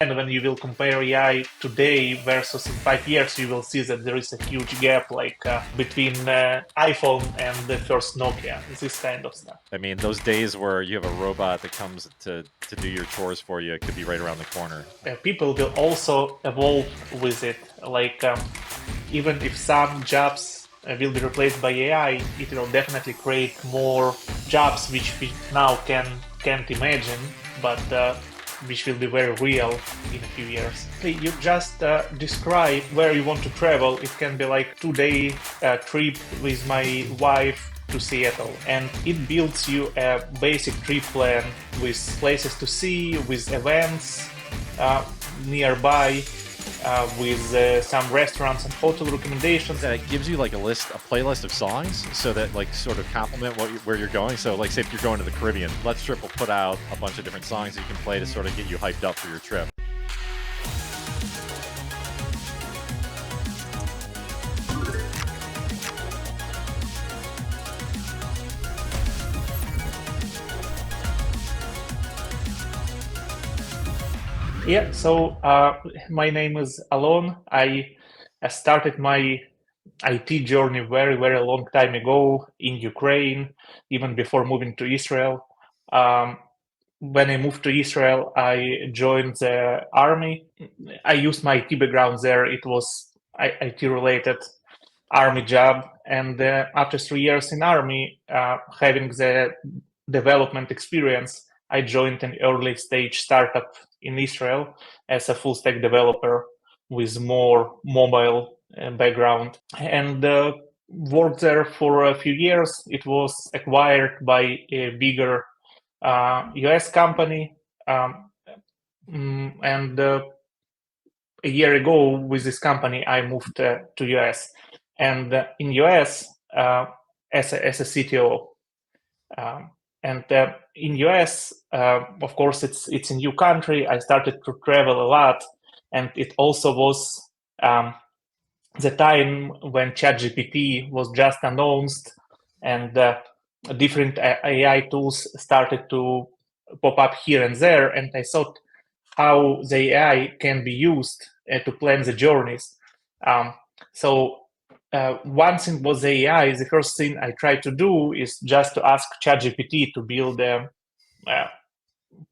And when you will compare AI today versus in 5 years, you will see that there is a huge gap, like between iPhone and the first Nokia, this kind of stuff. I mean, those days where you have a robot that comes to do your chores for you could be right around the corner. People will also evolve with it. Like even if some jobs will be replaced by AI, it will definitely create more jobs which we now can't imagine, but which will be very real in a few years. You just describe where you want to travel. It can be like 2-day trip with my wife to Seattle, and it builds you a basic trip plan with places to see, with events nearby, with some restaurants and hotel recommendations. That gives you like a playlist of songs, so that like sort of complement where you're going. So like, say if you're going to the Caribbean, Letstrip will put out a bunch of different songs that you can play to sort of get you hyped up for your trip. Yeah, so my name is Alon. I started my IT journey very, very long time ago in Ukraine, even before moving to Israel. When I moved to Israel, I joined the army. I used my IT background there. It was IT related army job. And after 3 years in army, having the development experience, I joined an early stage startup in Israel as a full stack developer with more mobile background, and worked there for a few years. It was acquired by a bigger US company, and a year ago with this company I moved to US, and in US as a CTO. And in US, of course, it's a new country. I started to travel a lot, and it also was the time when ChatGPT was just announced, and different AI tools started to pop up here and there. And I thought how the AI can be used to plan the journeys. So one thing was the AI. The first thing I tried to do is just to ask ChatGPT to build a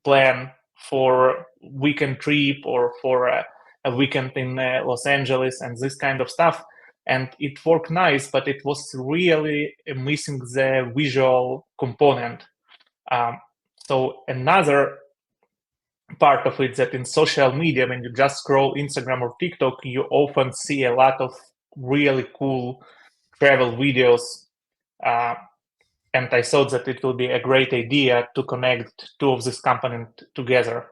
plan for weekend trip or for a weekend in Los Angeles and this kind of stuff. And it worked nice, but it was really missing the visual component. So another part of it that in social media, when you just scroll Instagram or TikTok, you often see a lot of really cool travel videos. And I thought that it would be a great idea to connect two of these components together,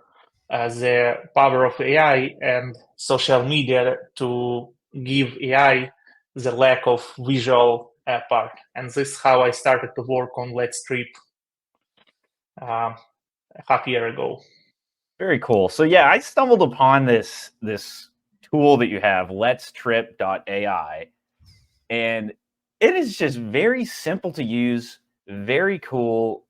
the power of AI and social media, to give AI the lack of visual part. And this is how I started to work on Letstrip a half year ago. Very cool. So yeah, I stumbled upon this tool that you have, Letstrip.ai, and it is just very simple to use, very cool.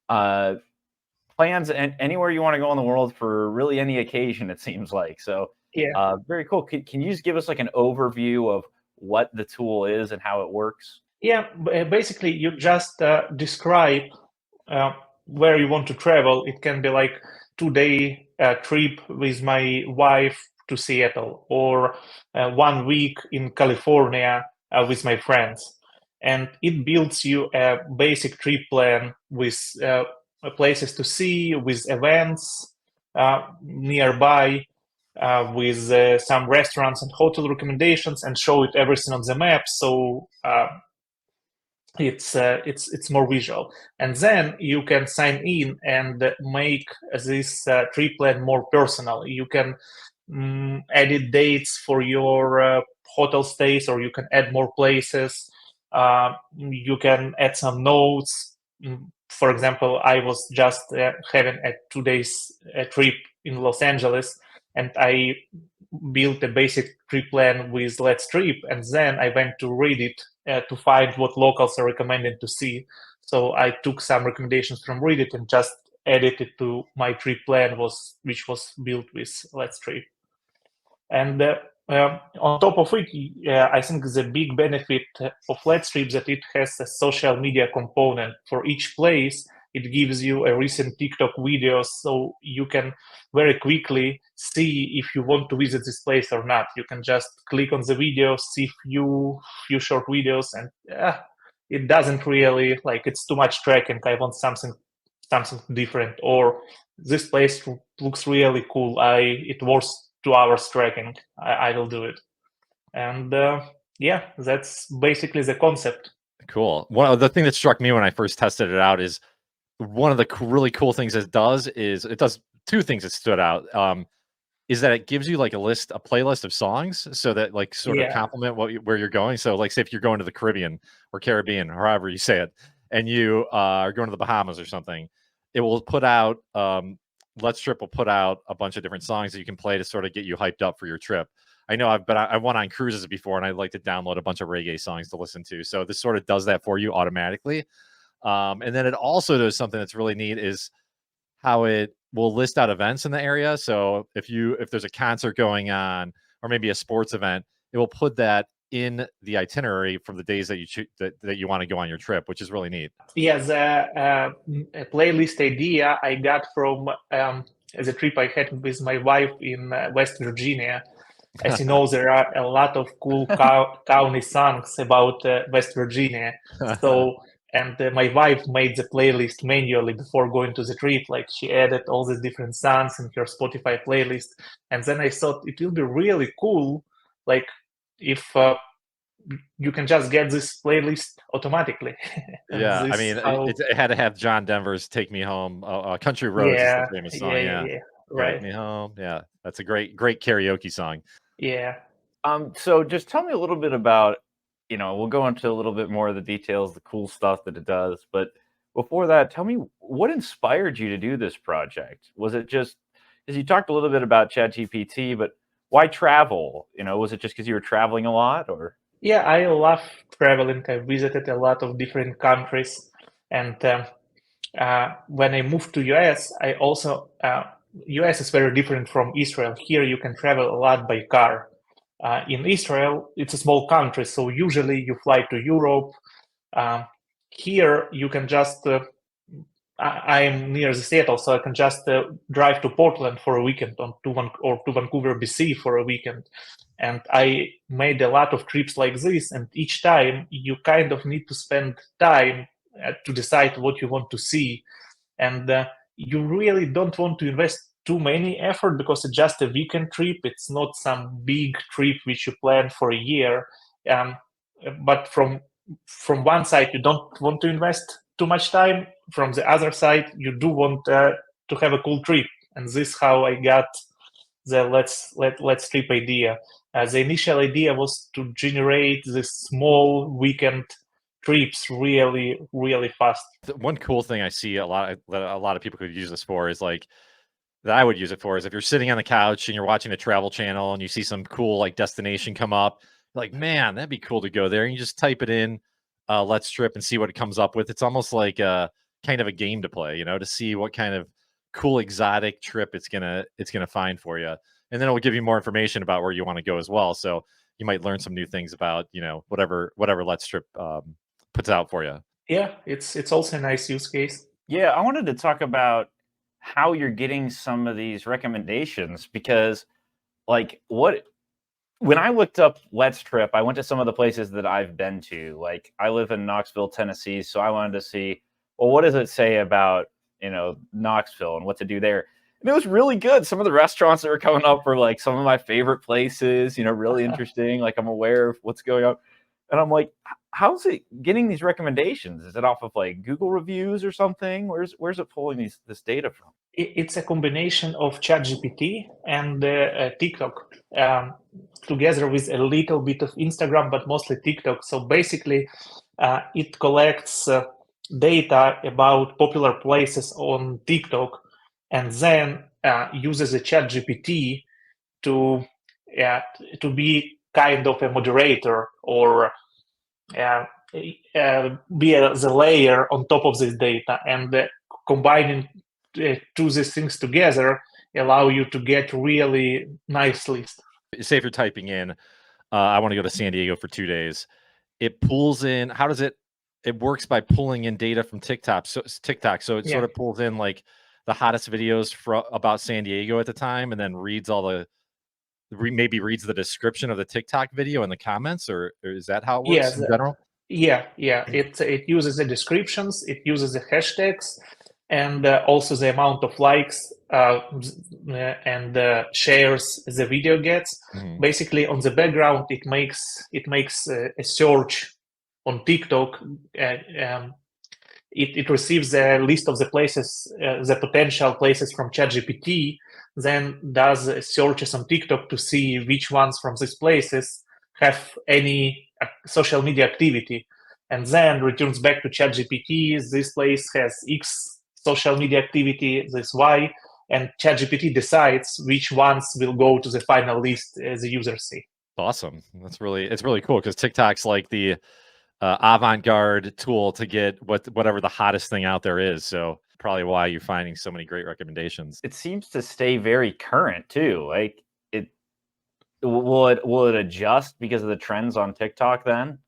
Plans anywhere you want to go in the world for really any occasion, it seems like. So yeah, very cool. Can you just give us like an overview of what the tool is and how it works? Yeah, basically you just describe where you want to travel. It can be like 2-day trip with my wife to Seattle, or 1 week in California with my friends. And it builds you a basic trip plan with places to see, with events nearby, with some restaurants and hotel recommendations, and show it everything on the map. So it's more visual, and then you can sign in and make this trip plan more personal. You can edit dates for your hotel stays, or you can add more places. You can add some notes. For example, I was just having a 2 days trip in Los Angeles, and I built a basic trip plan with Letstrip, and then I went to Reddit to find what locals are recommending to see. So I took some recommendations from Reddit and just added it to my trip plan, which was built with Letstrip. And on top of it, I think the big benefit of Letstrip that it has a social media component. For each place, it gives you a recent TikTok video, so you can very quickly see if you want to visit this place or not. You can just click on the video, see few short videos, and it doesn't really, like, it's too much tracking. I want something different, or this place looks really cool. It worth 2 hours tracking. I will do it. And yeah, that's basically the concept. Cool. One of the thing that struck me when I first tested it out is one of the really cool things it does is it does two things that stood out. Is that it gives you like a playlist of songs so that like sort of Yeah. complement where you're going. So like say if you're going to the Caribbean or however you say it, and you are going to the Bahamas or something, it will put out Let's Trip will put out a bunch of different songs that you can play to sort of get you hyped up for your trip. I know I went on cruises before and I like to download a bunch of reggae songs to listen to. So this sort of does that for you automatically. And then it also does something that's really neat is how it will list out events in the area. So if there's a concert going on or maybe a sports event, it will put that in the itinerary from the days that you want to go on your trip, which is really neat. Yeah, the playlist idea I got from the trip I had with my wife in West Virginia. As you know, there are a lot of cool county songs about West Virginia. So, and my wife made the playlist manually before going to the trip. Like, she added all these different songs in her Spotify playlist. And then I thought it will be really cool, like, if you can just get this playlist automatically. Yeah, I mean, it had to have John Denver's "Take Me Home." "Country Roads" is the famous song. Yeah, right. "Take Me Home." Yeah, that's a great karaoke song. Yeah. So just tell me a little bit about, we'll go into a little bit more of the details, the cool stuff that it does. But before that, tell me what inspired you to do this project? Was it just because you talked a little bit about ChatGPT, but why travel? Was it just because you were traveling a lot, or? Yeah, I love traveling. I visited a lot of different countries, and when I moved to US, I also US is very different from Israel. Here, you can travel a lot by car. In Israel, it's a small country, so usually you fly to Europe. Here, you can just I'm near the Seattle, so I can just drive to Portland for a weekend, or to Vancouver, BC for a weekend. And I made a lot of trips like this, and each time you kind of need to spend time to decide what you want to see. And you really don't want to invest too many effort because it's just a weekend trip. It's not some big trip which you plan for a year. But from one side, you don't want to invest too much time. From the other side, you do want to have a cool trip. And this is how I got the let's trip idea. The initial idea was to generate this small weekend trips really, really fast. One cool thing I see a lot of people could use this for is like that I would use it for is if you're sitting on the couch and you're watching a travel channel and you see some cool like destination come up, like, man, that'd be cool to go there. And you just type it in, Let's Trip, and see what it comes up with. It's almost like a kind of a game to play, to see what kind of cool exotic trip it's gonna find for you. And then it will give you more information about where you want to go as well. So you might learn some new things about, whatever Let's Trip puts out for you. Yeah, it's also a nice use case. Yeah, I wanted to talk about how you're getting some of these recommendations because, like, when I looked up Let's Trip, I went to some of the places that I've been to. Like, I live in Knoxville, Tennessee, so I wanted to see, well, what does it say about, Knoxville and what to do there? And it was really good. Some of the restaurants that were coming up were like some of my favorite places, really interesting. Like, I'm aware of what's going on. And I'm like, how's it getting these recommendations? Is it off of like Google reviews or something? Where's it pulling this data from? It's a combination of ChatGPT and TikTok, together with a little bit of Instagram, but mostly TikTok. So basically, it collects data about popular places on TikTok, and then uses a ChatGPT to be kind of a moderator, or be the layer on top of this data, and combining two these things together allow you to get really nice list. Say if you're typing in, I want to go to San Diego for 2 days. It pulls in. How does it? It works by pulling in data from TikTok. So it sort of pulls in like the hottest videos about San Diego at the time, and then reads all the maybe reads the description of the TikTok video in the comments, or is that how it works in general? Yeah. It uses the descriptions, it uses the hashtags, and also the amount of likes and shares the video gets. Mhm. Basically, on the background, it makes a search on TikTok. It receives a list of the places, the potential places from ChatGPT, then does searches on TikTok to see which ones from these places have any social media activity, and then returns back to ChatGPT. This place has X social media activity, this Y, and ChatGPT decides which ones will go to the final list as the user see. Awesome. It's really cool because TikTok's like the avant-garde tool to get whatever the hottest thing out there is. So probably why you're finding so many great recommendations. It seems to stay very current too. Like will it adjust because of the trends on TikTok then?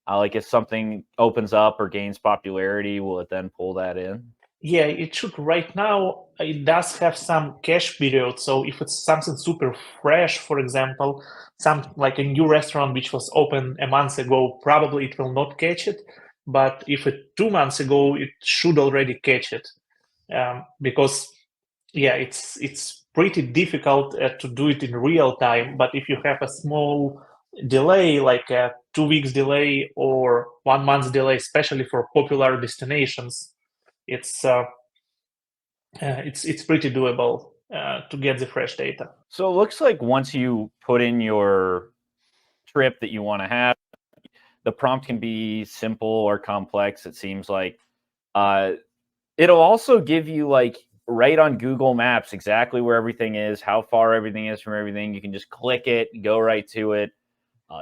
Like if something opens up or gains popularity, will it then pull that in? Yeah, it should. Right now, it does have some cache period. So if it's something super fresh, for example, some like a new restaurant which was open a month ago, probably it will not catch it. But if it 2 months ago, it should already catch it, because yeah, it's pretty difficult to do it in real time. But if you have a small delay, like a 2 weeks delay or 1 month delay, especially for popular destinations, it's pretty doable to get the fresh data. So it looks like once you put in your trip that you want to have, the prompt can be simple or complex. It seems like it'll also give you like right on Google Maps exactly where everything is, how far everything is from everything. You can just click it, go right to it,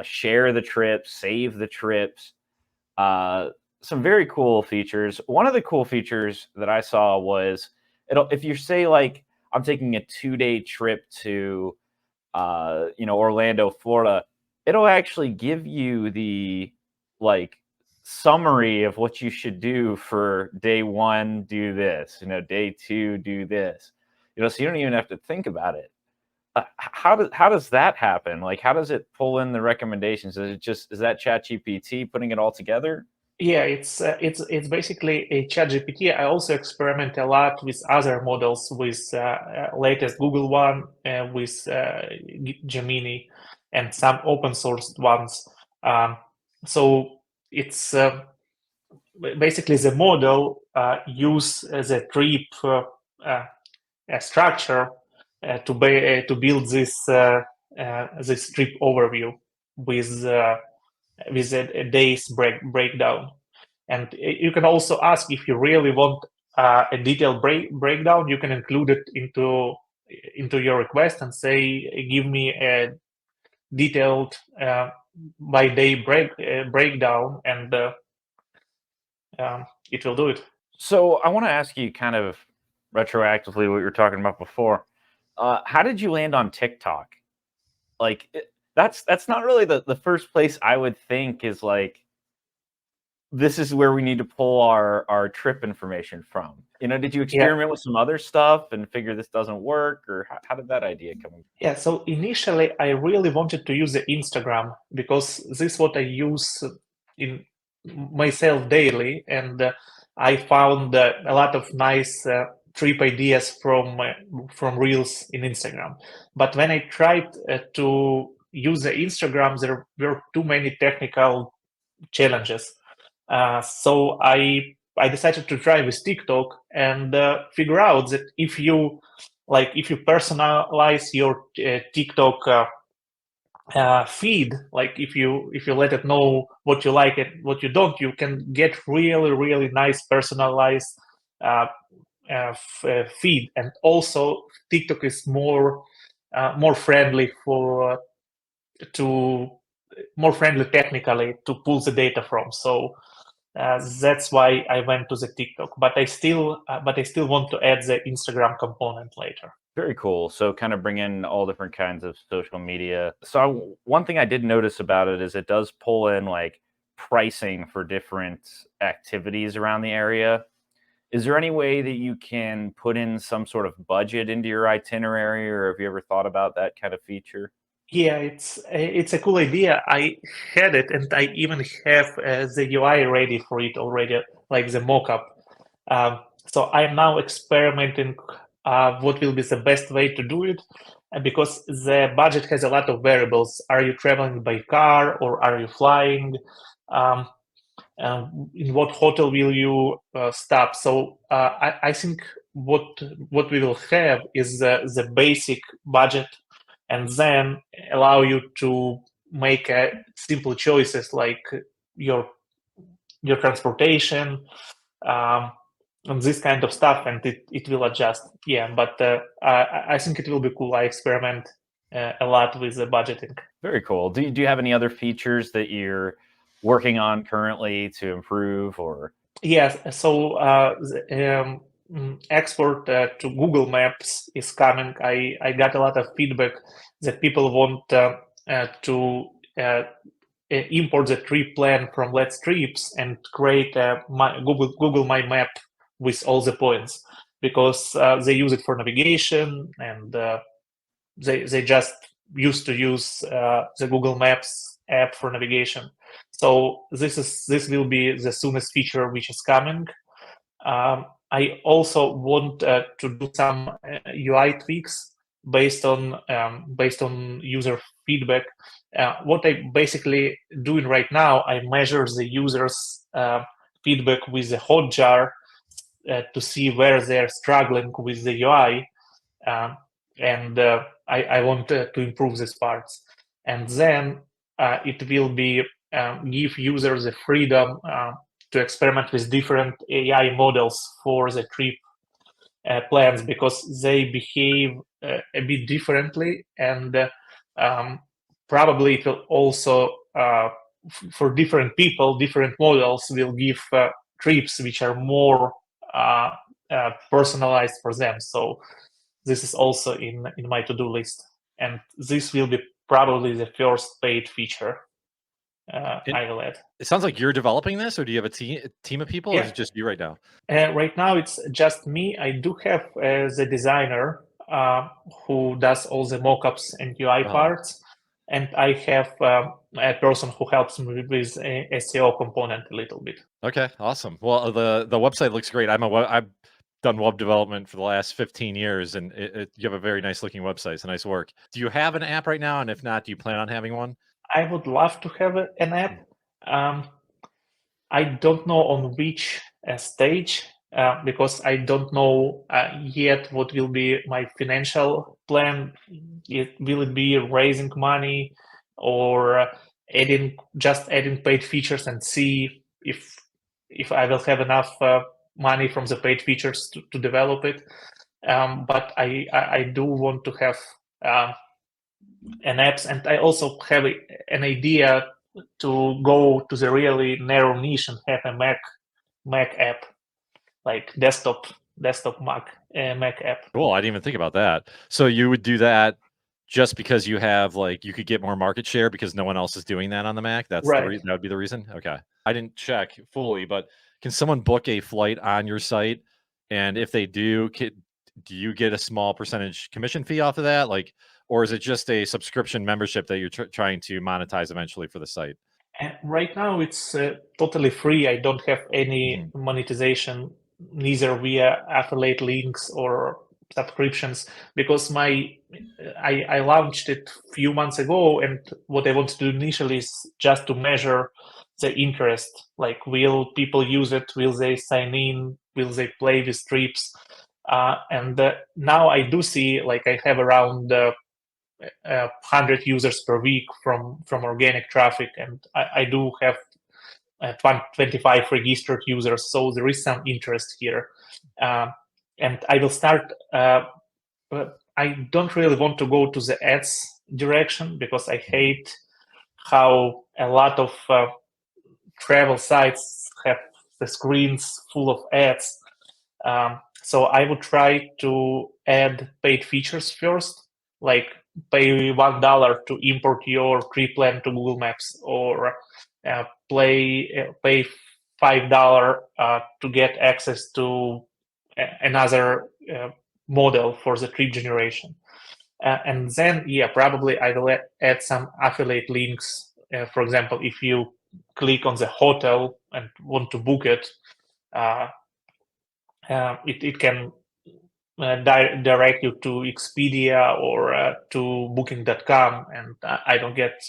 share the trips, save the trips. Some very cool features. One of the cool features that I saw was if you say like I'm taking a 2-day trip to Orlando, Florida, it'll actually give you the like summary of what you should do for day 1, do this, day 2, do this, so you don't even have to think about it. How does that happen? Like, how does it pull in the recommendations? Is that ChatGPT putting it all together? Yeah, it's basically a ChatGPT. I also experiment a lot with other models, with latest Google one, with Gemini, and some open sourced ones. So it's basically the model use the trip structure to build this trip overview with a day's breakdown. And you can also ask, if you really want a detailed breakdown, you can include it into your request and say, give me a detailed by day breakdown, and it will do it. So I want to ask you kind of retroactively what you were talking about before. How did you land on TikTok? Like that's not really the first place I would think is like, this is where we need to pull our trip information from. Did you experiment with some other stuff and figure this doesn't work, or how did that idea come in? Yeah, so initially I really wanted to use the Instagram because this is what I use in myself daily, and I found a lot of nice trip ideas from Reels in Instagram. But when I tried to use the Instagram, there were too many technical challenges. So I decided to try with TikTok and figure out that if you personalize your TikTok feed, like if you let it know what you like and what you don't, you can get really nice personalized feed. And also TikTok is more friendly more friendly technically to pull the data from. So That's why I went to the TikTok, but I still want to add the Instagram component later. Very cool. So kind of bring in all different kinds of social media. So one thing I did notice about it is it does pull in like pricing for different activities around the area. Is there any way that you can put in some sort of budget into your itinerary, or have you ever thought about that kind of feature? Yeah, it's a cool idea. I had it, and I even have the UI ready for it already, like the mockup. So I'm now experimenting what will be the best way to do it, because the budget has a lot of variables. Are you traveling by car or are you flying? Um, in what hotel will you stop? So I think what we will have is the basic budget, and then allow you to make simple choices like your transportation, um, and this kind of stuff, and it will adjust. Yeah, but I think it will be cool. I experiment a lot with the budgeting. Very cool. Do you have any other features that you're working on currently to improve, or? Yes, so export to Google Maps is coming. I got a lot of feedback that people want to import the trip plan from Letstrips and create Google My Map with all the points, because they use it for navigation, and they just used to use the Google Maps app for navigation. So this will be the soonest feature which is coming. I also want to do some UI tweaks based on user feedback. What I basically doing right now, I measure the users' feedback with the Hotjar to see where they're struggling with the UI, and I want to improve these parts. And then it will be give users the freedom to experiment with different AI models for the trip plans, because they behave a bit differently, and probably it will also for different people, different models will give trips which are more personalized for them. So this is also in my to-do list, and this will be probably the first paid feature I will add. It sounds like you're developing this, or do you have a team of people, or is it just you right now? Right now, it's just me. I do have the designer who does all the mockups and UI parts, and I have a person who helps me with SEO component a little bit. Okay, awesome. Well, the website looks great. I've done web development for the last 15 years, and you have a very nice looking website. It's nice work. Do you have an app right now? And if not, do you plan on having one? I would love to have an app. I don't know on which stage, because I don't know yet what will be my financial plan. Will it be raising money, or adding paid features and see if I will have enough money from the paid features to develop it. But I do want to have an apps, and I also have an idea to go to the really narrow niche and have a Mac app, like desktop Mac app. Cool. I didn't even think about that. So you would do that just because you have you could get more market share because no one else is doing that on the Mac. That's right. That would be the reason. Okay. I didn't check fully, but can someone book a flight on your site? And if they do, do you get a small percentage commission fee off of that? Or is it just a subscription membership that you're trying to monetize eventually for the site? And right now it's totally free. I don't have any monetization, neither via affiliate links or subscriptions, because I launched it a few months ago, and what I want to do initially is just to measure the interest. Like, will people use it? Will they sign in? Will they play with trips? And now I do see, I have around 100 users per week from organic traffic, and I do have 25 registered users, so there is some interest here. And I will start. I don't really want to go to the ads direction, because I hate how a lot of travel sites have the screens full of ads. So I would try to add paid features first, like pay $1 to import your tree plan to Google Maps, or pay $5 to get access to another model for the trip generation. And then, yeah, probably I will add some affiliate links. For example, if you click on the hotel and want to book it, it can direct you to Expedia or to Booking.com, and I don't get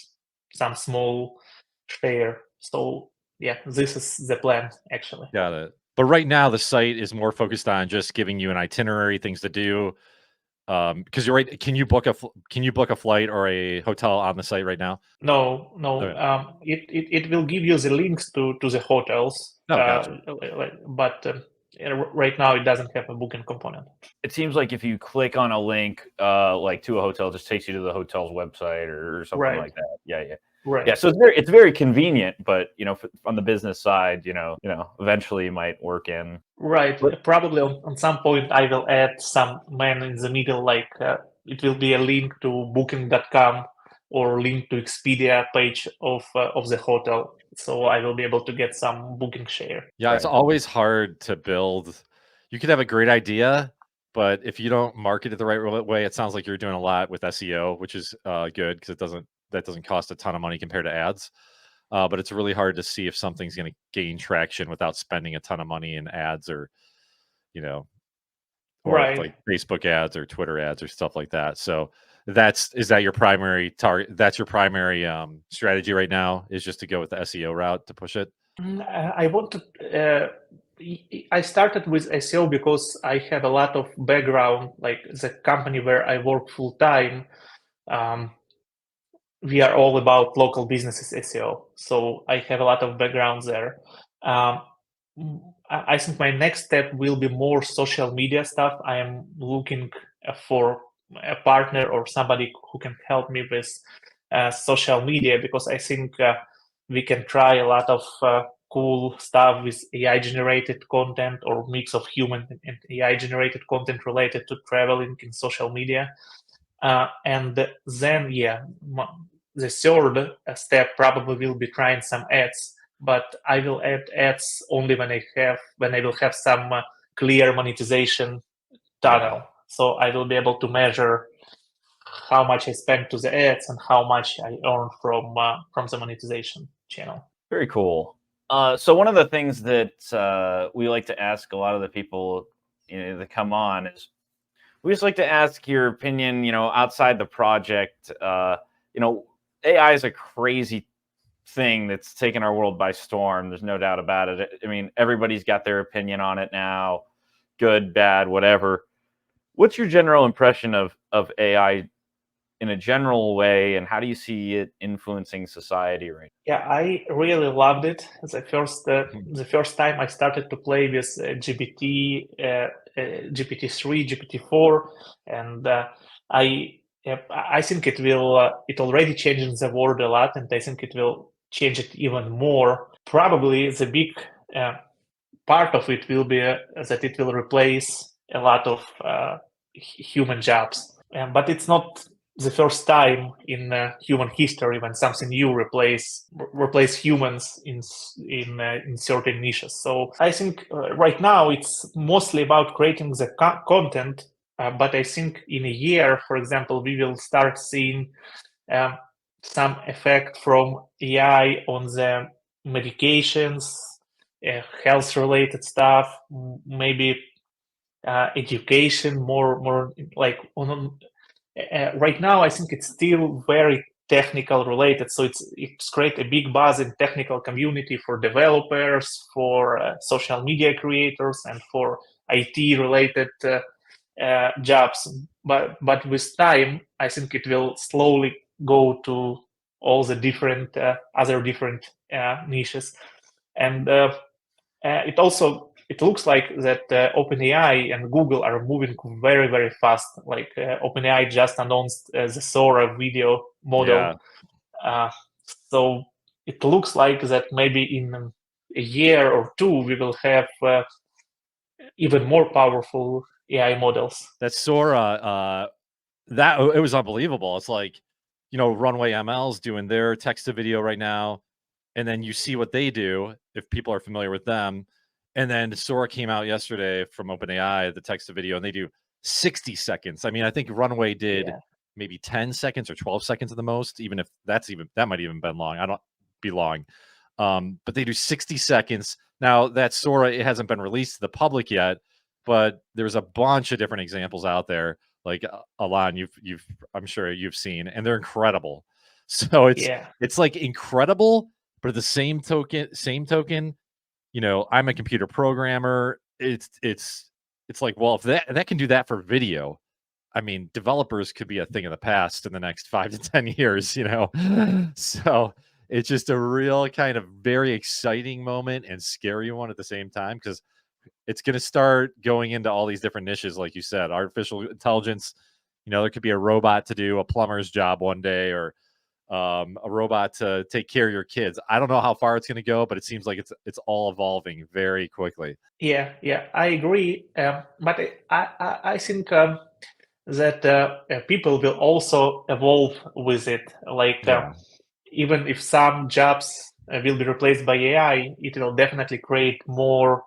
some small share. So yeah, this is the plan actually. Got it. But right now, the site is more focused on just giving you an itinerary, things to do. Because you're right. Can you book a flight or a hotel on the site right now? No. Okay. It will give you the links to the hotels. Oh, gotcha. But right now it doesn't have a booking component. It seems like if you click on a link, like to a hotel, it just takes you to the hotel's website or something Right. like that. Yeah. Right. Yeah, so it's very convenient, but on the business side, eventually it might work in. Right. Probably on some point I will add some man in the middle, like it will be a link to Booking.com or link to Expedia page of the hotel, so I will be able to get some booking share. Yeah, it's always hard to build. You could have a great idea, but if you don't market it the right way, it sounds like you're doing a lot with SEO, which is good because that doesn't cost a ton of money compared to ads. But it's really hard to see if something's going to gain traction without spending a ton of money in ads or Right. like Facebook ads or Twitter ads or stuff like that. So is that your primary target? That's your primary strategy right now, is just to go with the SEO route to push it? I started with SEO because I have a lot of background, like the company where I work full time. We are all about local businesses SEO, so I have a lot of background there. I think my next step will be more social media stuff. I am looking for a partner or somebody who can help me with social media, because I think we can try a lot of cool stuff with AI generated content or mix of human and AI generated content related to traveling in social media. And then, yeah, the third step probably will be trying some ads, but I will add ads only when I will have some clear monetization tunnel. Yeah. So I will be able to measure how much I spend to the ads and how much I earn from the monetization channel. Very cool. So one of the things that we like to ask a lot of the people that come on is, we just like to ask your opinion, outside the project. AI is a crazy thing that's taken our world by storm. There's no doubt about it. I mean, everybody's got their opinion on it now, good, bad, whatever. What's your general impression of AI in a general way, and how do you see it influencing society right now? Yeah, I really loved it. The first time I started to play with GPT-3, GPT-4, and I think it will. It already changed the world a lot, and I think it will change it even more. Probably the big part of it will be that it will replace a lot of human jobs, but it's not the first time in human history when something new replace humans in certain niches. So I think right now it's mostly about creating the content, but I think in a year, for example, we will start seeing some effect from AI on the medications, health related stuff, maybe education, more like right now I think it's still very technical related, so it's create a big buzz in technical community for developers, for social media creators, and for IT related jobs. But with time, I think it will slowly go to all the different other different niches. And it looks like that OpenAI and Google are moving very, very fast. Like OpenAI just announced the Sora video model. Yeah. So it looks like that maybe in a year or two, we will have even more powerful AI models. That Sora, that it was unbelievable. It's like, Runway ML's doing their text to video right now, and then you see what they do if people are familiar with them. And then Sora came out yesterday from OpenAI, the text to video, and they do 60 seconds. I mean, I think Runway did maybe 10 seconds or 12 seconds at the most, even if that might even been long. I don't be long. But they do 60 seconds. Now that Sora, it hasn't been released to the public yet, but there's a bunch of different examples out there. Like Alon, I'm sure you've seen, and they're incredible. So it's like incredible, but at the same token, I'm a computer programmer. It's like, well, if that can do that for video, I mean, developers could be a thing of the past in the next 5 to 10 years, So it's just a real kind of very exciting moment and scary one at the same time, because it's going to start going into all these different niches, like you said, artificial intelligence. There could be a robot to do a plumber's job one day, or a robot to take care of your kids. I don't know how far it's going to go, but it seems like it's all evolving very quickly. Yeah, I agree. But I think that people will also evolve with it. Like even if some jobs will be replaced by AI, it will definitely create more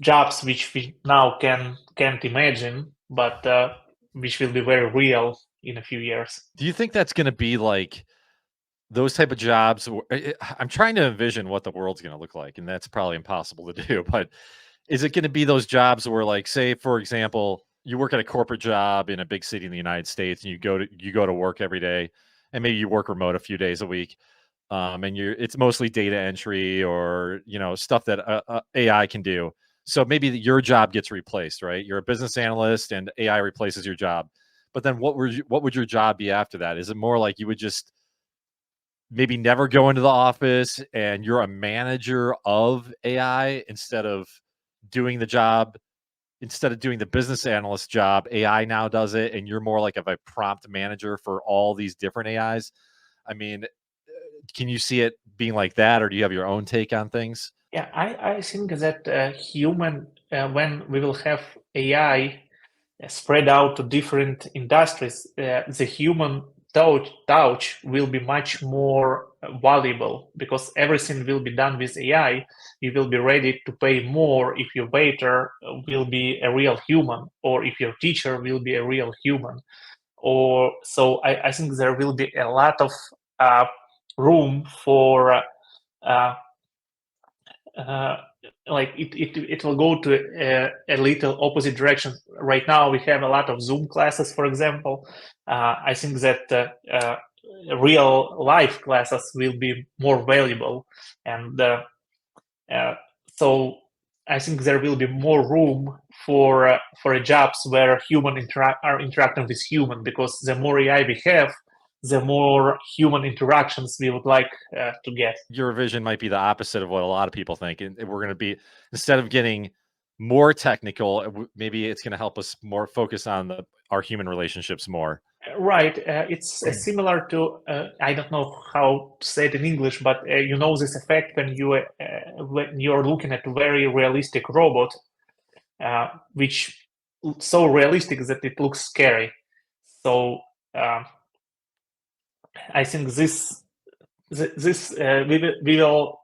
jobs which we now can't imagine, but which will be very real in a few years. Do you think that's going to be like those type of jobs? I'm trying to envision what the world's going to look like, and that's probably impossible to do. But is it going to be those jobs where, like, say, for example, you work at a corporate job in a big city in the United States, and you go to work every day, and maybe you work remote a few days a week, and it's mostly data entry or stuff that AI can do. So maybe your job gets replaced, right? You're a business analyst, and AI replaces your job. But then what would your job be after that? Is it more like you would just maybe never go into the office and you're a manager of AI instead of doing the business analyst job? AI now does it, and you're more like a prompt manager for all these different AIs. I mean, can you see it being like that, or do you have your own take on things? Yeah, I think that when we will have AI spread out to different industries, the human touch will be much more valuable, because everything will be done with AI. You will be ready to pay more if your waiter will be a real human, or if your teacher will be a real human. Or so I think there will be a lot of room for like it will go to a little opposite direction. Right now we have a lot of Zoom classes, for example. I think that real life classes will be more valuable, and so I think there will be more room for jobs where human are interacting with human, because the more AI we have, the more human interactions we would like to get. Your vision might be the opposite of what a lot of people think, and we're going to be, instead of getting more technical, maybe it's going to help us more focus on our human relationships more. Right. It's similar to I don't know how to say it in English, but this effect when you're looking at a very realistic robot, which so realistic that it looks scary. So I think we will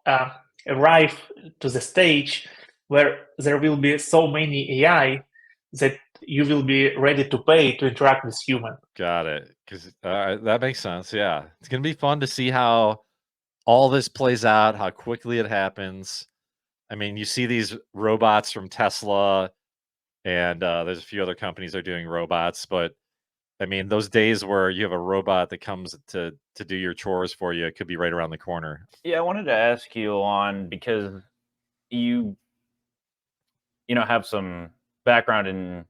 arrive to the stage where there will be so many AI that you will be ready to pay to interact with human. Got it. Because that makes sense. Yeah, it's gonna be fun to see how all this plays out, how quickly it happens. I mean, you see these robots from Tesla, and there's a few other companies that are doing robots, but I mean, those days where you have a robot that comes to do your chores for you, it could be right around the corner. Yeah, I wanted to ask you on, because you have some background in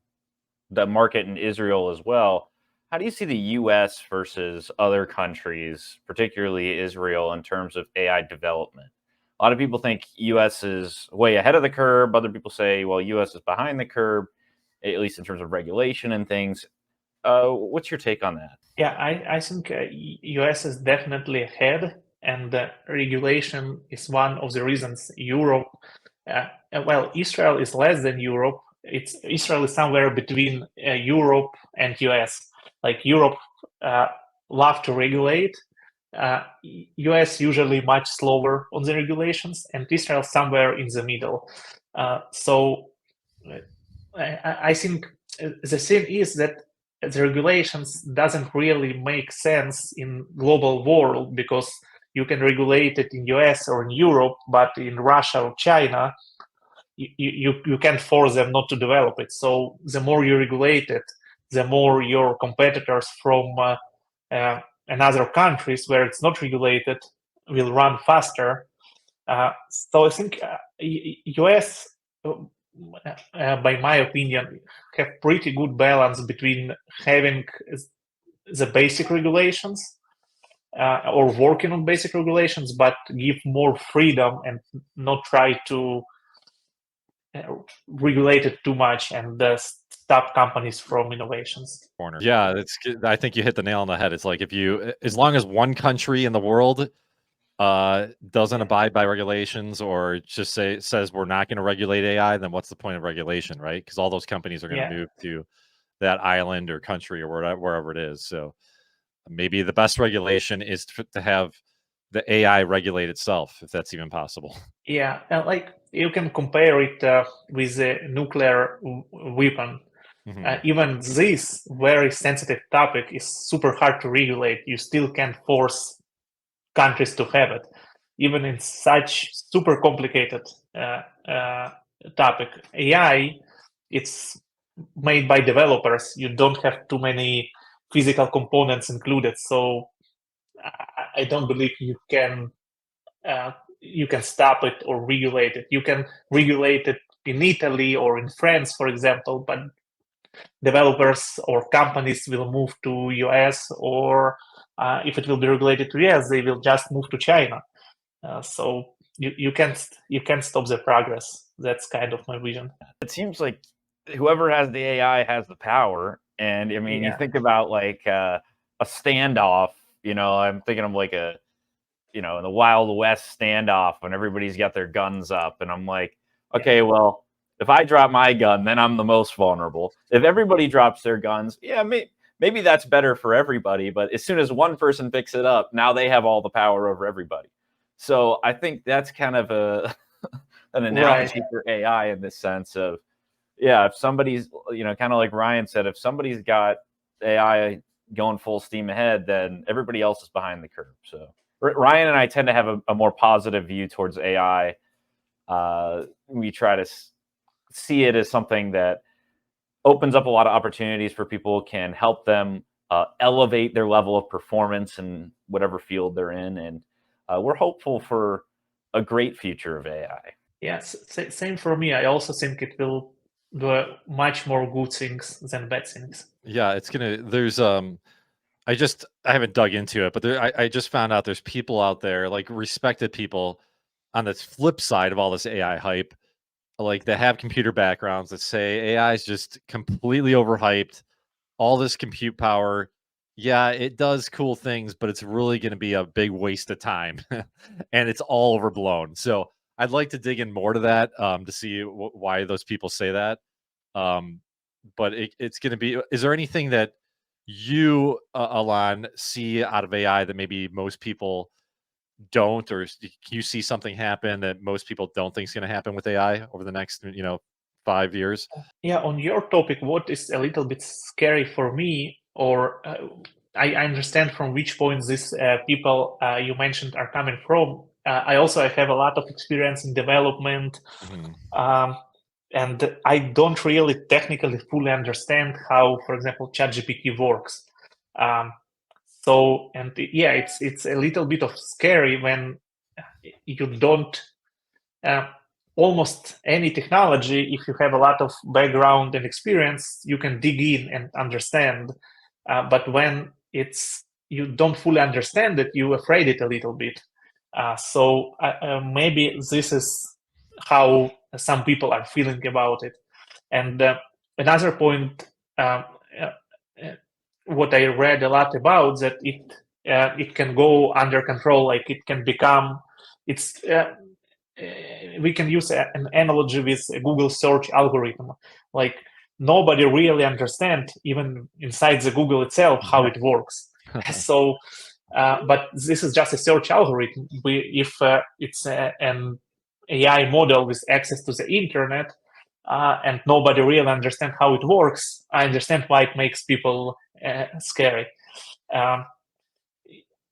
the market in Israel as well. How do you see the US versus other countries, particularly Israel, in terms of AI development? A lot of people think US is way ahead of the curve. Other people say, well, US is behind the curve, at least in terms of regulation and things. What's your take on that? Yeah, I think US is definitely ahead. and regulation is one of the reasons Europe. Well, Israel is less than Europe. Israel is somewhere between Europe and US. Like Europe love to regulate. US usually much slower on the regulations, and Israel somewhere in the middle. So I think the thing is that the regulations doesn't really make sense in global world, because you can regulate it in US or in Europe, but in Russia or China, you can't force them not to develop it. So the more you regulate it, the more your competitors from another countries where it's not regulated will run faster. So I think US, by my opinion, have pretty good balance between having the basic regulations or working on basic regulations, but give more freedom and not try to regulate it too much and stop companies from innovations. Yeah, it's. I think you hit the nail on the head. It's like if you, as long as one country in the world doesn't abide by regulations or just says we're not going to regulate AI, then what's the point of regulation, right? Because all those companies are going to move to that island or country or wherever it is. So maybe the best regulation is to have the AI regulate itself, if that's even possible. Yeah, like you can compare it with a nuclear weapon. Even this very sensitive topic is super hard to regulate. You still can't force countries to have it, even in such super complicated topic. AI, it's made by developers. You don't have too many physical components included, so I don't believe you can stop it or regulate it. You can regulate it in Italy or in France, for example, but developers or companies will move to US, or if it will be regulated to US, they will just move to China. So you can't stop the progress. That's kind of my vision. It seems like whoever has the AI has the power. And I mean, you think about like a standoff, I'm thinking of like a, in the Wild West standoff when everybody's got their guns up. And I'm like, okay, well, if I drop my gun, then I'm the most vulnerable. If everybody drops their guns, maybe that's better for everybody. But as soon as one person picks it up, now they have all the power over everybody. So I think that's kind of an analogy for AI in this sense of, if somebody's, kind of like Ryan said, if somebody's got AI going full steam ahead, then everybody else is behind the curve. So Ryan and I tend to have a more positive view towards AI. We try to see it as something that opens up a lot of opportunities for people, can help them elevate their level of performance in whatever field they're in. And we're hopeful for a great future of AI. Yes, same for me. I also think it will do much more good things than bad things. Yeah, it's there's I haven't dug into it, but I just found out there's people out there, like respected people on the flip side of all this AI hype, like that have computer backgrounds, that say AI is just completely overhyped. All this compute power, yeah, it does cool things, but it's really going to be a big waste of time, and it's all overblown. So I'd like to dig in more to that to see why those people say that. But it's going to be. Is there anything that you, Alon, see out of AI that maybe most people don't, or can you see something happen that most people don't think is going to happen with AI over the next 5 years? Yeah, on your topic, what is a little bit scary for me, or I understand from which point these people you mentioned are coming from. I also have a lot of experience in development, and I don't really technically fully understand how, for example, ChatGPT works. It's a little bit of scary when you don't. Almost any technology, if you have a lot of background and experience, you can dig in and understand. But when you don't fully understand it, you afraid it a little bit. So maybe this is how some people are feeling about it. And another point, what I read a lot about, that it it can go under control. Like it can become, it's we can use an analogy with a Google search algorithm. Like nobody really understands, even inside the Google itself, how it works. So, but this is just a search algorithm. If it's an AI model with access to the internet, and nobody really understands how it works, I understand why it makes people scary. Um,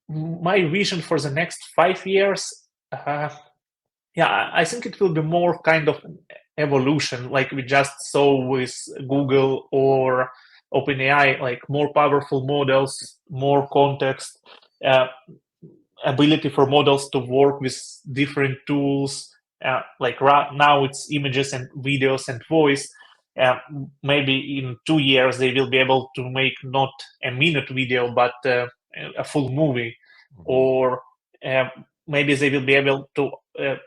my vision for the next 5 years, I think it will be more kind of evolution, like we just saw with Google or OpenAI, like more powerful models, more context, uh, ability for models to work with different tools. Like right now it's images and videos and voice. Maybe in 2 years they will be able to make not a minute video, but a full movie. Or maybe they will be able to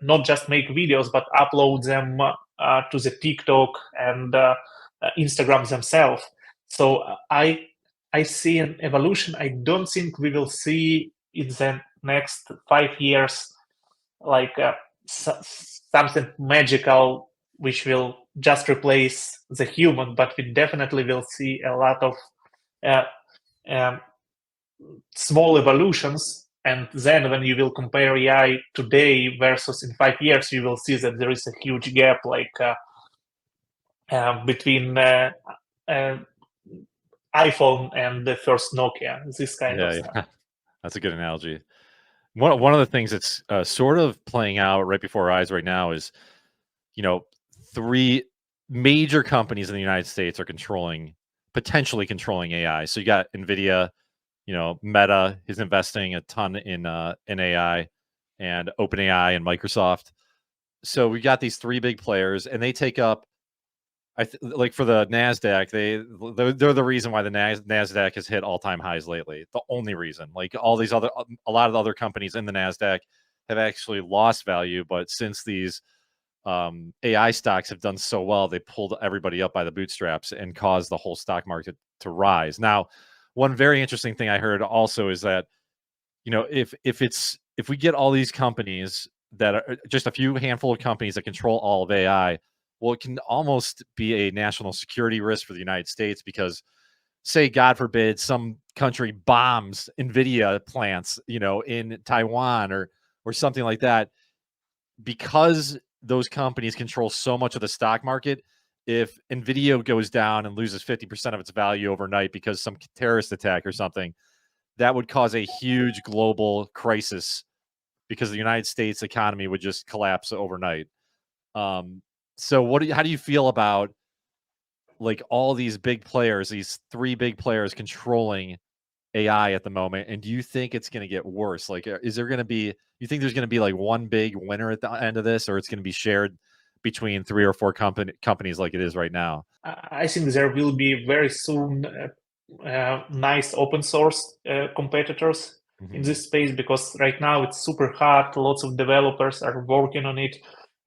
not just make videos, but upload them to the TikTok and Instagram themselves. So I see an evolution. I don't think we will see in the next 5 years like something magical which will just replace the human, but we definitely will see a lot of uh, um, small evolutions. And then when you will compare AI today versus in 5 years, you will see that there is a huge gap, like between iPhone and the first Nokia, this kind of stuff. Yeah. That's a good analogy. One of the things that's sort of playing out right before our eyes right now is, 3 major companies in the United States are potentially controlling AI. So you got NVIDIA, Meta is investing a ton in AI, and OpenAI and Microsoft. So we got these 3 big players, and they take up, like for the Nasdaq, they're the reason why the Nasdaq has hit all-time highs lately. The only reason. Like all these other, a lot of the other companies in the Nasdaq have actually lost value, but since these AI stocks have done so well, they pulled everybody up by the bootstraps and caused the whole stock market to rise. Now, one very interesting thing I heard also is that, if we get all these companies that are just a few handful of companies that control all of AI, well, it can almost be a national security risk for the United States because, say, God forbid, some country bombs NVIDIA plants, in Taiwan or something like that, because those companies control so much of the stock market. If NVIDIA goes down and loses 50% of its value overnight because some terrorist attack or something, that would cause a huge global crisis because the United States economy would just collapse overnight. So how do you feel about like all these big players, these 3 big players controlling AI at the moment? And do you think it's going to get worse? Like, you think there's going to be like one big winner at the end of this, or it's going to be shared between 3 or 4 companies like it is right now? I think there will be very soon nice open source competitors in this space, because right now it's super hard. Lots of developers are working on it.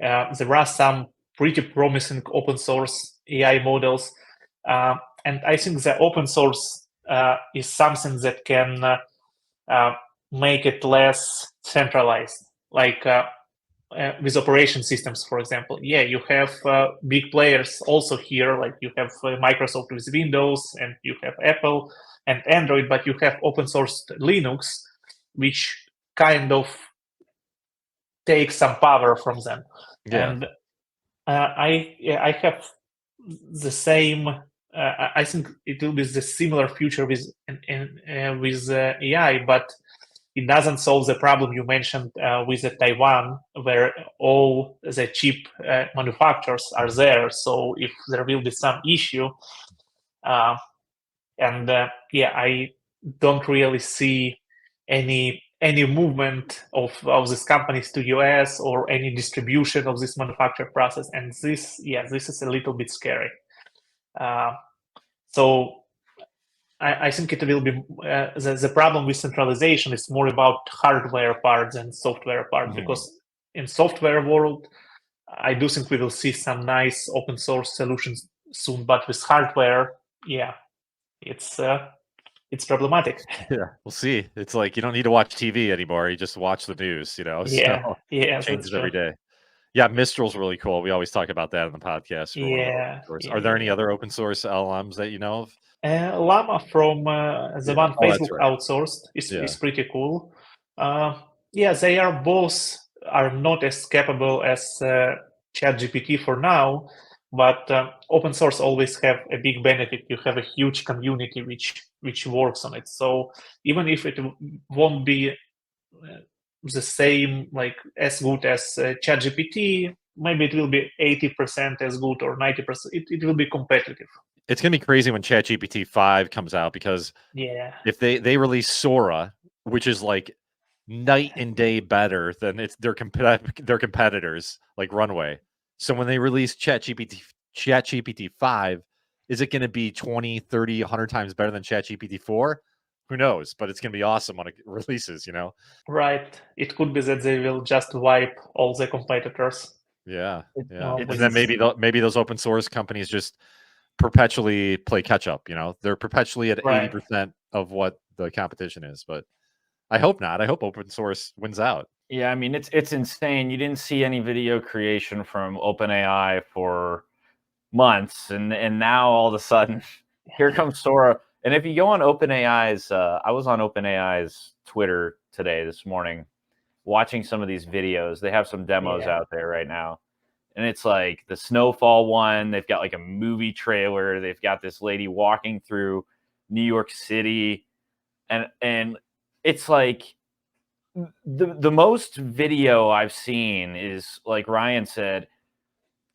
There are some pretty promising open source AI models. And I think the open source is something that can make it less centralized. Like with operation systems, for example. Yeah, you have big players also here, like you have Microsoft with Windows, and you have Apple and Android, but you have open source Linux, which kind of takes some power from them. Yeah. And I have the same. I think it will be the similar future with AI, but it doesn't solve the problem you mentioned with Taiwan, where all the chip manufacturers are there. So if there will be some issue, I don't really see any movement of these companies to US or any distribution of this manufacture process. And this is a little bit scary. So I think it will be the problem with centralization is more about hardware part than software part, because in software world, I do think we will see some nice open source solutions soon. But with hardware, it's it's problematic. Yeah, we'll see. It's like you don't need to watch TV anymore. You just watch the news, Yeah, So yeah, that's changes true. every day. Yeah, Mistral's really cool. We always talk about that in the podcast for one of the open source. Are there any other open source LLMs that you know of? Llama from the one Oh, that's Facebook right. outsourced is Yeah. pretty cool. Yeah, they are both are not as capable as ChatGPT for now, but open source always have a big benefit. You have a huge community which works on it. So even if it won't be the same, like as good as ChatGPT, maybe it will be 80% as good or 90%. It will be competitive. It's gonna be crazy when ChatGPT 5 comes out because Yeah. if they release Sora, which is like night and day better than their competitors like Runway. So when they release ChatGPT 5, is it going to be 20, 30, 100 times better than ChatGPT 4? Who knows, but it's going to be awesome when it releases, Right. It could be that they will just wipe all the competitors. Yeah. And with then maybe those open source companies just perpetually play catch up, They're perpetually at Right. 80% of what the competition is, but I hope not. I hope open source wins out. Yeah, I mean it's insane. You didn't see any video creation from OpenAI for months, and now all of a sudden, here comes Sora. And if you go on OpenAI's, I was on OpenAI's Twitter this morning, watching some of these videos. They have some demos out there right now, and it's like the snowfall one. They've got like a movie trailer. They've got this lady walking through New York City, and it's like the most video I've seen is, like Ryan said,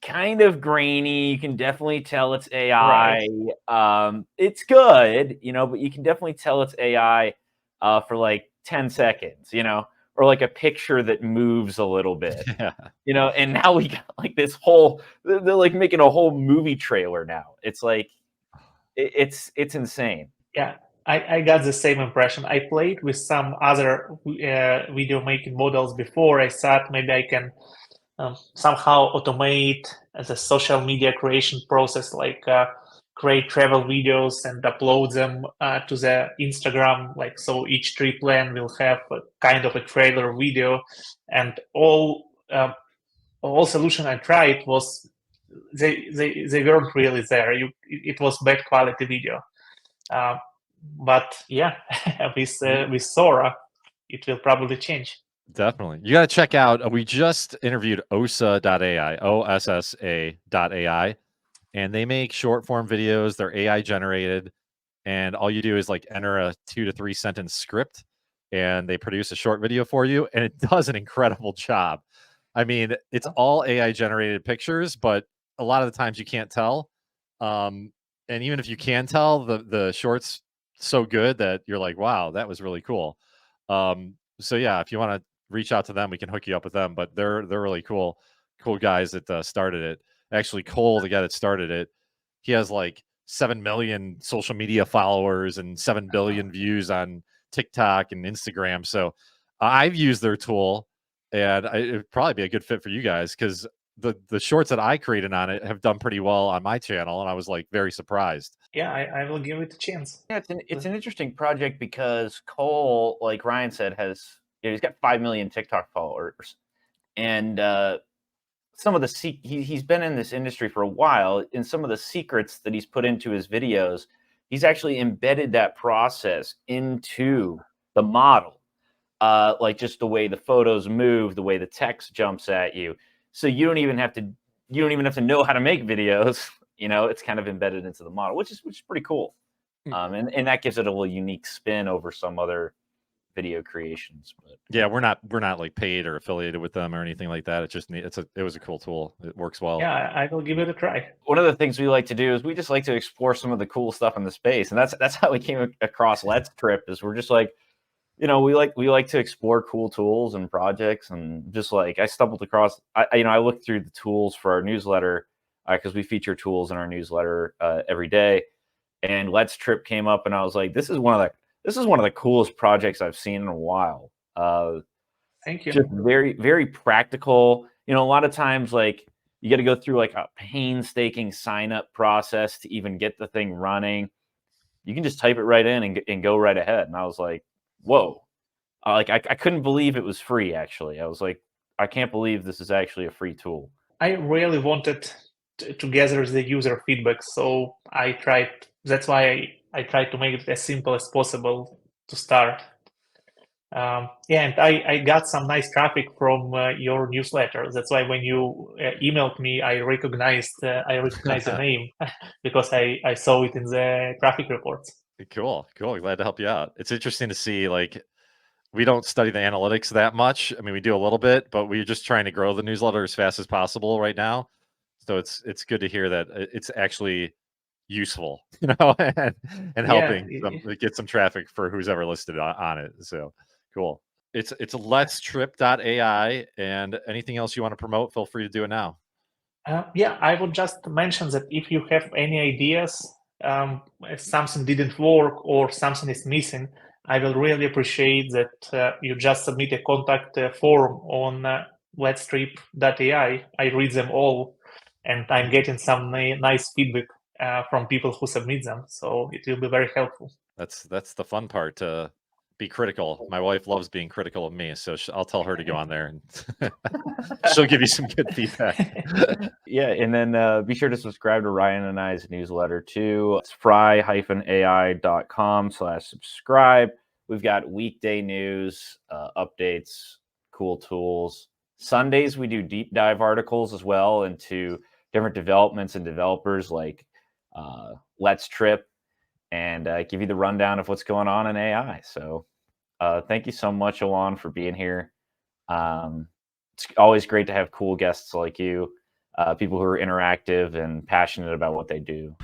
kind of grainy. You can definitely tell it's AI. Right. It's good, but you can definitely tell it's AI for like 10 seconds, or like a picture that moves a little bit, Yeah. and now we got like this whole, they're like making a whole movie trailer now. It's like, it's insane. Yeah, I got the same impression. I played with some other video making models before. I thought maybe I can somehow automate the social media creation process, like create travel videos and upload them to the Instagram. Like, so each trip plan will have a kind of a trailer video, and all solution I tried was they weren't really there. It was bad quality video. But yeah, with Sora, it will probably change. Definitely. You got to check out, we just interviewed OSSA.ai, OSSA.ai, and they make short form videos. They're AI generated. And all you do is like enter a 2 to 3 sentence script and they produce a short video for you. And it does an incredible job. I mean, it's all AI generated pictures, but a lot of the times you can't tell. And even if you can tell, the short's so good that you're like, wow, that was really cool. So yeah, if you want to reach out to them, we can hook you up with them. But they're really cool guys that started it. Actually, Cole, the guy that started it, he has like 7 million social media followers and 7 billion views on TikTok and Instagram. So I've used their tool, and it'd probably be a good fit for you guys because the shorts that I created on it have done pretty well on my channel, and I was like very surprised. Yeah, I will give it a chance. Yeah, it's an interesting project because Cole, like Ryan said, he's got 5 million TikTok followers, and some of the he's been in this industry for a while. And some of the secrets that he's put into his videos, he's actually embedded that process into the model, like just the way the photos move, the way the text jumps at you. So you don't even have to know how to make videos. It's kind of embedded into the model, which is pretty cool. And that gives it a little unique spin over some other video creations. But yeah, we're not like paid or affiliated with them or anything like that. It's just it was a cool tool. It works well. Yeah, I will give it a try. One of the things we like to do is we just like to explore some of the cool stuff in the space, and that's how we came across Letstrip. Is we're just like, we like to explore cool tools and projects, and just like I stumbled across, I looked through the tools for our newsletter because we feature tools in our newsletter every day, and Letstrip came up, and I was like, this is one of the coolest projects I've seen in a while. Thank you. Just very, very practical. A lot of times, like, you got to go through like a painstaking sign up process to even get the thing running. you can just type it right in and go right ahead. And I was like, whoa. I couldn't believe it was free, actually. I was like, I can't believe this is actually a free tool. I really wanted to gather the user feedback, so I tried. That's why I tried to make it as simple as possible to start. Yeah, and I got some nice traffic from your newsletter. That's why when you emailed me, I recognized the name because I saw it in the traffic reports. Cool. Glad to help you out. It's interesting to see, like, we don't study the analytics that much. I mean, we do a little bit, but we're just trying to grow the newsletter as fast as possible right now. So it's good to hear that it's actually useful, and helping them get some traffic for who's ever listed on it. So cool. It's Letstrip.ai, and anything else you want to promote, feel free to do it now. Yeah, I would just mention that if you have any ideas, if something didn't work or something is missing, I will really appreciate that you just submit a contact form on Letstrip.ai. I read them all, and I'm getting some nice feedback from people who submit them, so it will be very helpful. That's the fun part, to be critical. My wife loves being critical of me, so I'll tell her to go on there and she'll give you some good feedback. Yeah, and then be sure to subscribe to Ryan and I's newsletter too. It's fry-ai.com/subscribe. We've got weekday news, updates, cool tools. Sundays we do deep dive articles as well into different developments and developers like Letstrip, and give you the rundown of what's going on in AI. So thank you so much, Alon, for being here. It's always great to have cool guests like you, people who are interactive and passionate about what they do.